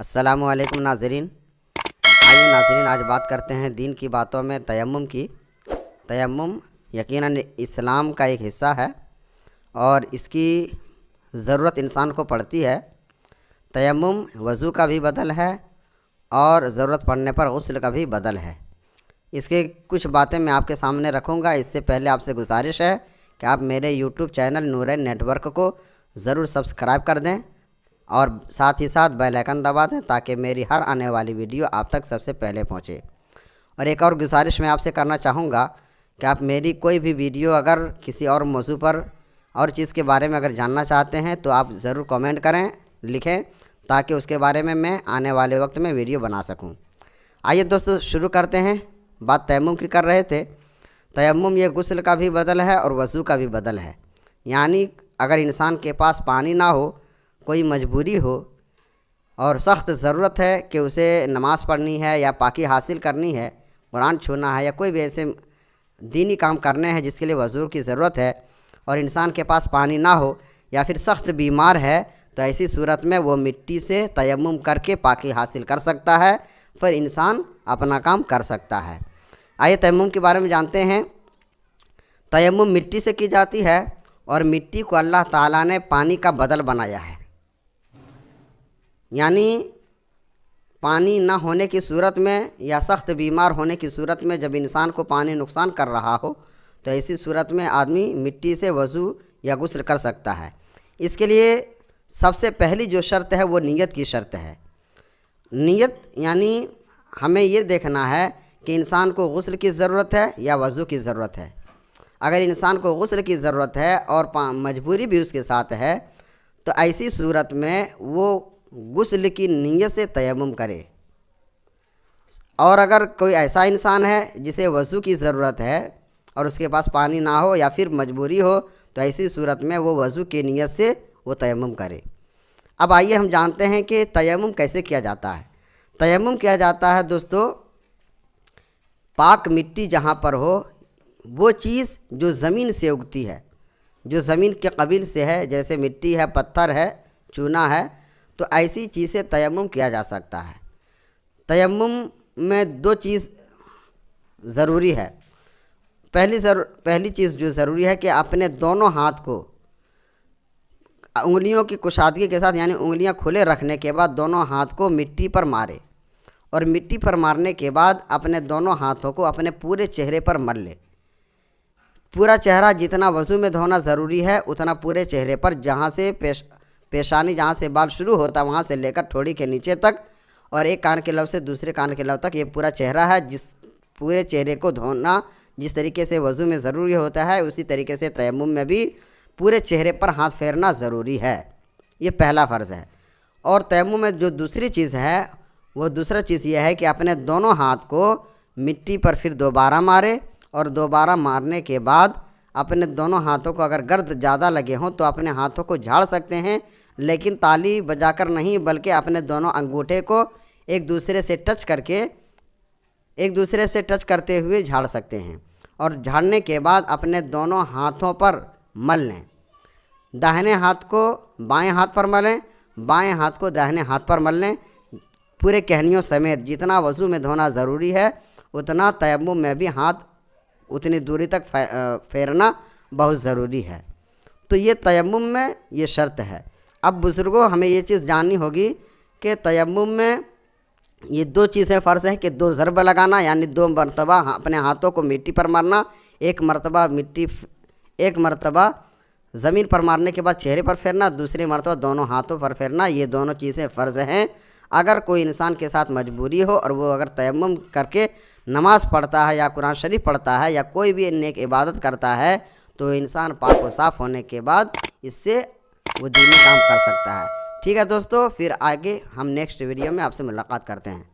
अस्सलामु अलैकुम नाज़रीन। आइए नाज़रीन, आज बात करते हैं दीन की बातों में तयम्मुम की। तयम्मुम यकीनन इस्लाम का एक हिस्सा है और इसकी ज़रूरत इंसान को पड़ती है। तयम्मुम वज़ू का भी बदल है और ज़रूरत पड़ने पर गुस्ल का भी बदल है। इसके कुछ बातें मैं आपके सामने रखूँगा। इससे पहले आपसे गुजारिश है कि आप मेरे यूट्यूब चैनल नूरैन नेटवर्क को ज़रूर सब्सक्राइब कर दें और साथ ही साथ बेल आइकन दबा दें ताकि मेरी हर आने वाली वीडियो आप तक सबसे पहले पहुंचे। और एक और गुजारिश मैं आपसे करना चाहूँगा कि आप मेरी कोई भी वीडियो अगर किसी और मौजू पर और चीज़ के बारे में अगर जानना चाहते हैं तो आप ज़रूर कमेंट करें, लिखें, ताकि उसके बारे में मैं आने वाले वक्त में वीडियो बना सकूँ। आइए दोस्तों, शुरू करते हैं। बात तयम्मुम की कर रहे थे। तयम्मुम ये गुस्ल का भी बदल है और वज़ू का भी बदल है। यानी अगर इंसान के पास पानी ना हो, कोई मजबूरी हो और सख्त ज़रूरत है कि उसे नमाज़ पढ़नी है या पाकी हासिल करनी है, कुरान छूना है या कोई भी ऐसे दीनी काम करने हैं जिसके लिए वज़ू की ज़रूरत है, और इंसान के पास पानी ना हो या फिर सख्त बीमार है, तो ऐसी सूरत में वो मिट्टी से तयम्मुम करके पाकी हासिल कर सकता है, फिर इंसान अपना काम कर सकता है। आइए तयम्मुम के बारे में जानते हैं। तयम्मुम मिट्टी से की जाती है और मिट्टी को अल्लाह ताला ने पानी का बदल बनाया है। यानी पानी ना होने की सूरत में या सख्त बीमार होने की सूरत में जब इंसान को पानी नुकसान कर रहा हो, तो ऐसी सूरत में आदमी मिट्टी से वज़ू या गुस्ल कर सकता है। इसके लिए सबसे पहली जो शर्त है वो नीयत की शर्त है। नीयत यानी हमें ये देखना है कि इंसान को गुस्ल की ज़रूरत है या वज़ू की ज़रूरत है। अगर इंसान को गुस्ल की ज़रूरत है और मजबूरी भी उसके साथ है, तो ऐसी सूरत में वो गुस्ल की नीयत से तयम्मुम करे। और अगर कोई ऐसा इंसान है जिसे वज़ू की ज़रूरत है और उसके पास पानी ना हो या फिर मजबूरी हो, तो ऐसी सूरत में वो वज़ू की नीयत से वो तयम्मुम करे। अब आइए हम जानते हैं कि तयम्मुम कैसे किया जाता है। तयम्मुम किया जाता है दोस्तों, पाक मिट्टी जहाँ पर हो, वो चीज़ जो ज़मीन से उगती है, जो ज़मीन के कबील से है, जैसे मिट्टी है, पत्थर है, चूना है, तो ऐसी चीज़ से तयम्मुम किया जा सकता है। तयम्मुम में दो चीज़ ज़रूरी है। पहली चीज़ जो ज़रूरी है कि अपने दोनों हाथ को उंगलियों की कुशादगी के साथ, यानी उंगलियां खुले रखने के बाद दोनों हाथ को मिट्टी पर मारे, और मिट्टी पर मारने के बाद अपने दोनों हाथों को अपने पूरे चेहरे पर मल ले। पूरा चेहरा जितना वज़ू में धोना ज़रूरी है उतना पूरे चेहरे पर, जहाँ से पेशानी, जहाँ से बाल शुरू होता है वहाँ से लेकर ठोड़ी के नीचे तक, और एक कान के लव से दूसरे कान के लव तक, ये पूरा चेहरा है। जिस पूरे चेहरे को धोना जिस तरीके से वज़ू में ज़रूरी होता है, उसी तरीके से तयम्मुम में भी पूरे चेहरे पर हाथ फेरना ज़रूरी है। ये पहला फ़र्ज़ है। और तयम्मुम में जो दूसरी चीज़ है, वो दूसरा चीज़ ये है कि अपने दोनों हाथ को मिट्टी पर फिर दोबारा मारे, और दोबारा मारने के बाद अपने दोनों हाथों को, अगर गर्द ज़्यादा लगे हों तो अपने हाथों को झाड़ सकते हैं, लेकिन ताली बजाकर नहीं, बल्कि अपने दोनों अंगूठे को एक दूसरे से टच करते हुए झाड़ सकते हैं। और झाड़ने के बाद अपने दोनों हाथों पर मल लें। दाहिने हाथ को बाएं हाथ पर मलें, बाएं हाथ को दाहिने हाथ पर मल लें, पूरे कहनियों समेत। जितना वज़ू में धोना ज़रूरी है उतना तयम्मुम में भी हाथ उतनी दूरी तक फेरना बहुत ज़रूरी है। तो ये तयम्मुम में ये शर्त है। अब बुज़ुर्गों, हमें ये चीज़ जाननी होगी कि तयम्मुम में ये दो चीज़ें फ़र्ज़ है कि 2 ज़रब लगाना, यानी 2 मरतबा अपने हाथों को मिट्टी पर मारना, एक मरतबा ज़मीन पर मारने के बाद चेहरे पर फेरना, दूसरी मरतबा दोनों हाथों पर फेरना। ये दोनों चीज़ें फ़र्ज़ हैं। अगर कोई इंसान के साथ मजबूरी हो और वो अगर तयम्मुम करके नमाज़ पढ़ता है या कुरान शरीफ पढ़ता है या कोई भी नेक इबादत करता है, तो इंसान पाक व साफ़ होने के बाद इससे वो दीनी काम कर सकता है। ठीक है दोस्तों, फिर आगे हम नेक्स्ट वीडियो में आपसे मुलाकात करते हैं।